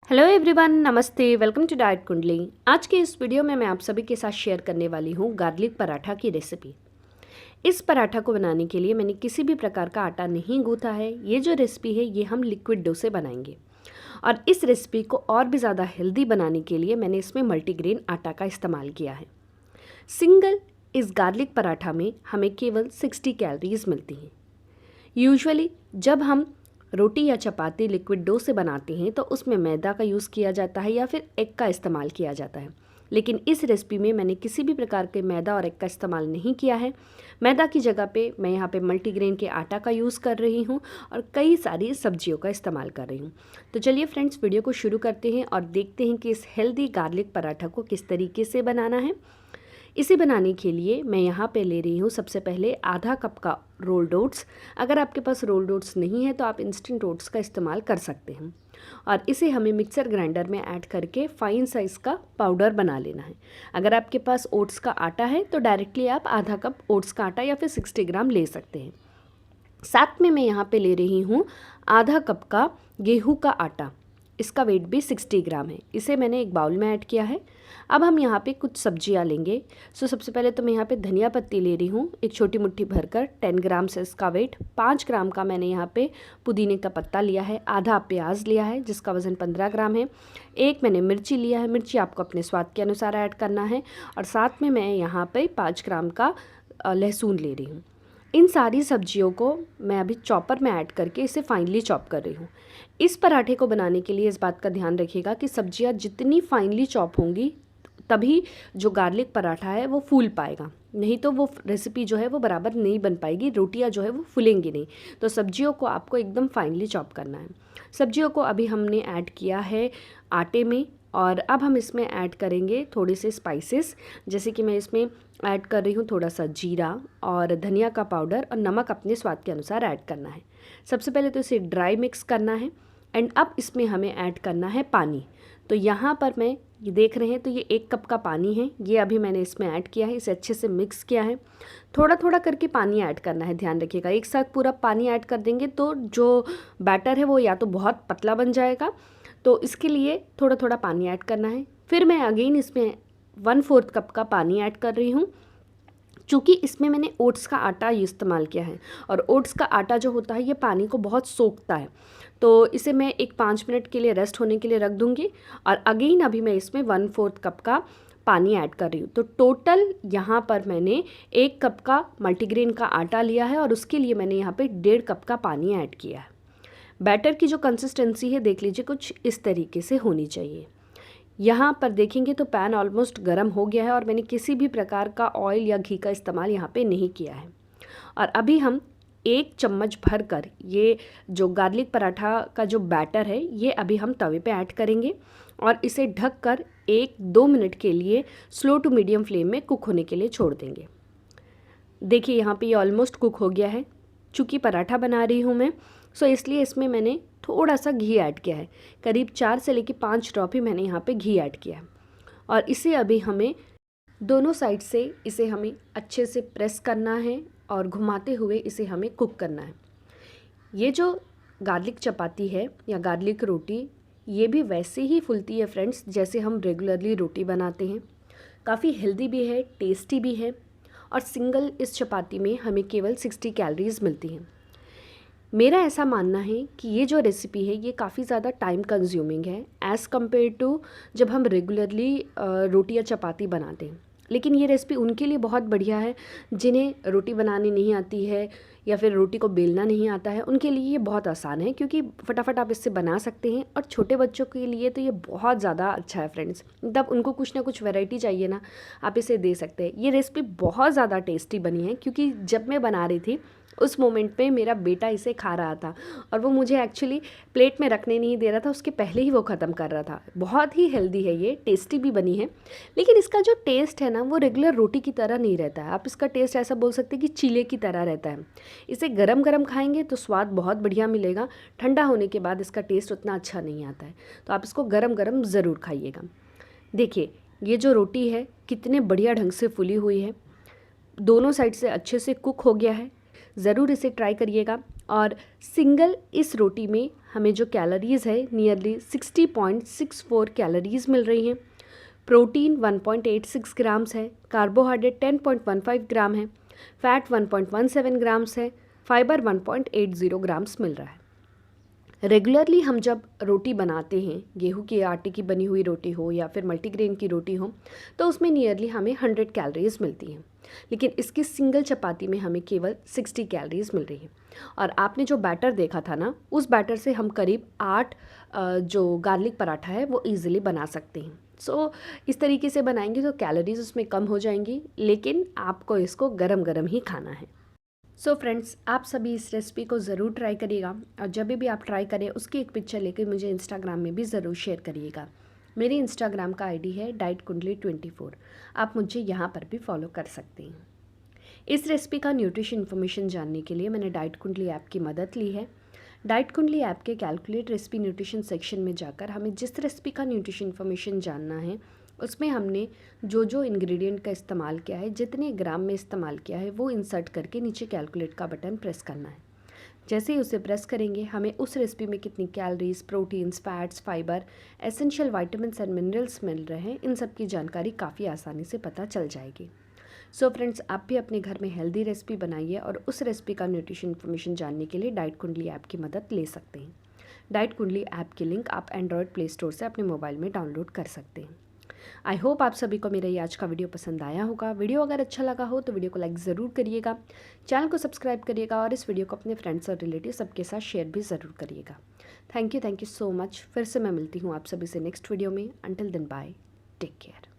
Hello everyone, नमस्ते। Welcome to diet कुंडली। आज के इस वीडियो में मैं आप सभी के साथ शेयर करने वाली हूँ गार्लिक पराठा की रेसिपी। इस पराठा को बनाने के लिए मैंने किसी भी प्रकार का आटा नहीं गूंथा है। ये जो रेसिपी है ये हम लिक्विड डो से बनाएंगे और इस रेसिपी को और भी ज़्यादा हेल्दी बनाने के लिए मैंने इसमें मल्टीग्रेन आटा का इस्तेमाल किया है। सिंगल इस गार्लिक पराठा में हमें केवल 60 कैलोरीज मिलती हैं। यूजुअली जब हम रोटी या चपाती लिक्विड डो से बनाते हैं तो उसमें मैदा का यूज़ किया जाता है या फिर एग का इस्तेमाल किया जाता है, लेकिन इस रेसिपी में मैंने किसी भी प्रकार के मैदा और एग का इस्तेमाल नहीं किया है। मैदा की जगह पे मैं यहाँ पे मल्टीग्रेन के आटा का यूज़ कर रही हूँ और कई सारी सब्जियों का इस्तेमाल कर रही हूँ। तो चलिए फ्रेंड्स, वीडियो को शुरू करते हैं और देखते हैं कि इस हेल्दी गार्लिक पराठा को किस तरीके से बनाना है। इसे बनाने के लिए मैं यहाँ पे ले रही हूँ सबसे पहले आधा कप का रोल्ड ओट्स। अगर आपके पास रोल्ड ओट्स नहीं है तो आप इंस्टेंट ओट्स का इस्तेमाल कर सकते हैं और इसे हमें मिक्सर ग्राइंडर में ऐड करके फाइन साइज़ का पाउडर बना लेना है। अगर आपके पास ओट्स का आटा है तो डायरेक्टली आप आधा कप ओट्स का आटा या फिर 60 ग्राम ले सकते हैं। साथ में मैं यहाँ पे ले रही हूँ आधा कप का गेहूँ का आटा। इसका वेट भी 60 ग्राम है। इसे मैंने एक बाउल में ऐड किया है। अब हम यहाँ पे कुछ सब्जियाँ लेंगे। सबसे पहले तो मैं यहाँ पे धनिया पत्ती ले रही हूँ, एक छोटी मुट्ठी भरकर, 10 ग्राम से इसका वेट। 5 ग्राम का मैंने यहाँ पे पुदीने का पत्ता लिया है। आधा प्याज लिया है जिसका वज़न 15 ग्राम है। एक मैंने मिर्ची लिया है। मिर्ची आपको अपने स्वाद के अनुसार ऐड करना है। और साथ में मैं यहाँ पर 5 ग्राम का लहसुन ले रही हूँ। इन सारी सब्जियों को मैं अभी चॉपर में ऐड करके इसे फाइनली चॉप कर रही हूँ। इस पराठे को बनाने के लिए इस बात का ध्यान रखिएगा कि सब्जियाँ जितनी फाइनली चॉप होंगी तभी जो गार्लिक पराठा है वो फूल पाएगा, नहीं तो वो रेसिपी जो है वो बराबर नहीं बन पाएगी, रोटियां जो है वो फूलेंगी नहीं। तो सब्जियों को आपको एकदम फाइनली चॉप करना है। सब्जियों को अभी हमने ऐड किया है आटे में और अब हम इसमें ऐड करेंगे थोड़े से स्पाइसेस, जैसे कि मैं इसमें ऐड कर रही हूँ थोड़ा सा जीरा और धनिया का पाउडर और नमक अपने स्वाद के अनुसार ऐड करना है। सबसे पहले तो इसे ड्राई मिक्स करना है एंड अब इसमें हमें ऐड करना है पानी। तो यहाँ पर मैं ये देख रहे हैं तो ये 1 कप का पानी है, ये अभी मैंने इसमें ऐड किया है। इसे अच्छे से मिक्स किया है। थोड़ा थोड़ा करके पानी ऐड करना है, ध्यान रखिएगा। एक साथ पूरा पानी ऐड कर देंगे तो जो बैटर है वो या तो बहुत पतला बन जाएगा, तो इसके लिए थोड़ा थोड़ा पानी ऐड करना है। फिर मैं अगेन इसमें 1/4 कप का पानी ऐड कर रही हूँ, चूँकि इसमें मैंने ओट्स का आटा इस्तेमाल किया है और ओट्स का आटा जो होता है ये पानी को बहुत सोखता है। तो इसे मैं एक 5 मिनट के लिए रेस्ट होने के लिए रख दूँगी और अगेन अभी मैं इसमें 1/4 कप का पानी ऐड कर रही हूँ। तो टोटल यहाँ पर मैंने 1 कप का मल्टीग्रेन का आटा लिया है और उसके लिए मैंने यहाँ पे 1.5 कप का पानी ऐड किया है। बैटर की जो कंसिस्टेंसी है देख लीजिए, कुछ इस तरीके से होनी चाहिए। यहाँ पर देखेंगे तो पैन ऑलमोस्ट गर्म हो गया है और मैंने किसी भी प्रकार का ऑयल या घी का इस्तेमाल यहाँ पे नहीं किया है। और अभी हम 1 चम्मच भर कर ये जो गार्लिक पराठा का जो बैटर है ये अभी हम तवे पे ऐड करेंगे और इसे ढक कर 1-2 मिनट के लिए स्लो टू मीडियम फ्लेम में कुक होने के लिए छोड़ देंगे। देखिए यहाँ पे ये ऑलमोस्ट कुक हो गया है। चूँकि पराठा बना रही हूँ मैं, सो इसलिए इसमें मैंने थोड़ा सा घी ऐड किया है। करीब 4 से लेकर 5 ड्रॉप ही मैंने यहाँ पे घी ऐड किया है और इसे अभी हमें दोनों साइड से इसे हमें अच्छे से प्रेस करना है और घुमाते हुए इसे हमें कुक करना है। ये जो गार्लिक चपाती है या गार्लिक रोटी, ये भी वैसे ही फूलती है फ्रेंड्स जैसे हम रेगुलरली रोटी बनाते हैं। काफ़ी हेल्दी भी है, टेस्टी भी है और सिंगल इस चपाती में हमें केवल 60 कैलोरीज मिलती हैं। मेरा ऐसा मानना है कि ये जो रेसिपी है ये काफ़ी ज़्यादा टाइम कंज्यूमिंग है एज़ कम्पेयर टू जब हम रेगुलरली रोटी या चपाती बनाते हैं। लेकिन ये रेसिपी उनके लिए बहुत बढ़िया है जिन्हें रोटी बनानी नहीं आती है या फिर रोटी को बेलना नहीं आता है। उनके लिए ये बहुत आसान है क्योंकि फटाफट आप इससे बना सकते हैं। और छोटे बच्चों के लिए तो ये बहुत ज़्यादा अच्छा है फ्रेंड्स, तब उनको कुछ ना कुछ वैरायटी चाहिए ना, आप इसे दे सकते हैं। ये रेसिपी बहुत ज़्यादा टेस्टी बनी है क्योंकि जब मैं बना रही थी उस मोमेंट पे मेरा बेटा इसे खा रहा था और वो मुझे एक्चुअली प्लेट में रखने नहीं दे रहा था, उसके पहले ही वो ख़त्म कर रहा था। बहुत ही हेल्दी है, ये टेस्टी भी बनी है। लेकिन इसका जो टेस्ट है ना वो रेगुलर रोटी की तरह नहीं रहता है। आप इसका टेस्ट ऐसा बोल सकते हैं कि चीले की तरह रहता है। इसे गरम गरम खाएंगे तो स्वाद बहुत बढ़िया मिलेगा, ठंडा होने के बाद इसका टेस्ट उतना अच्छा नहीं आता है। तो आप इसको गरम गरम ज़रूर खाइएगा। देखिए ये जो रोटी है कितने बढ़िया ढंग से फुली हुई है, दोनों साइड से अच्छे से कुक हो गया है। ज़रूर इसे ट्राई करिएगा। और सिंगल इस रोटी में हमें जो कैलोरीज़ है नियरली 60.64 कैलोरीज़ मिल रही हैं। प्रोटीन 1.86 ग्राम्स है, कार्बोहाइड्रेट 10.15 ग्राम है, फैट 1.17 ग्राम्स है, फाइबर 1.80 ग्राम्स मिल रहा है। रेगुलरली हम जब रोटी बनाते हैं, गेहूं के आटे की बनी हुई रोटी हो या फिर मल्टीग्रेन की रोटी हो, तो उसमें नियरली हमें 100 कैलोरीज़ मिलती हैं, लेकिन इसकी सिंगल चपाती में हमें केवल 60 कैलोरीज़ मिल रही है। और आपने जो बैटर देखा था ना, उस बैटर से हम करीब 8 जो गार्लिक पराठा है वो ईज़िली बना सकते हैं। सो इस तरीके से बनाएंगे तो कैलोरीज़ उसमें कम हो जाएंगी, लेकिन आपको इसको गरम गरम ही खाना है। सो फ्रेंड्स, आप सभी इस रेसिपी को ज़रूर ट्राई करिएगा, और जब भी आप ट्राई करें उसकी एक पिक्चर लेकर मुझे इंस्टाग्राम में भी ज़रूर शेयर करिएगा। मेरी इंस्टाग्राम का आईडी है डाइटकुंडली24। आप मुझे यहाँ पर भी फॉलो कर सकते हैं। इस रेसिपी का न्यूट्रिशन इन्फॉर्मेशन जानने के लिए मैंने डाइट कुंडली ऐप की मदद ली है। डाइट कुंडली ऐप के कैलकुलेट रेसिपी न्यूट्रिशन सेक्शन में जाकर हमें जिस रेसिपी का न्यूट्रिशन इन्फॉर्मेशन जानना है, उसमें हमने जो जो इंग्रेडिएंट का इस्तेमाल किया है, जितने ग्राम में इस्तेमाल किया है, वो इंसर्ट करके नीचे कैलकुलेट का बटन प्रेस करना है। जैसे ही उसे प्रेस करेंगे, हमें उस रेसिपी में कितनी calories, proteins, fats, fibre, essential vitamins and minerals मिल रहे हैं, इन सब की जानकारी काफ़ी आसानी से पता चल जाएगी। सो फ्रेंड्स, आप भी अपने घर में हेल्दी रेसिपी बनाइए और उस रेसिपी का न्यूट्रिशन इन्फॉर्मेशन जानने के लिए डाइट कुंडली ऐप की मदद ले सकते हैं। डाइट कुंडली ऐप की लिंक आप एंड्रॉयड प्ले स्टोर से अपने मोबाइल में डाउनलोड कर सकते हैं। आई होप आप सभी को मेरा ये आज का वीडियो पसंद आया होगा। वीडियो अगर अच्छा लगा हो तो वीडियो को लाइक ज़रूर करिएगा, चैनल को सब्सक्राइब करिएगा और इस वीडियो को अपने फ्रेंड्स और रिलेटिव सबके साथ शेयर भी ज़रूर करिएगा। Thank you so much. फिर से मैं मिलती हूँ आप सभी से नेक्स्ट वीडियो में। Until then bye, take care.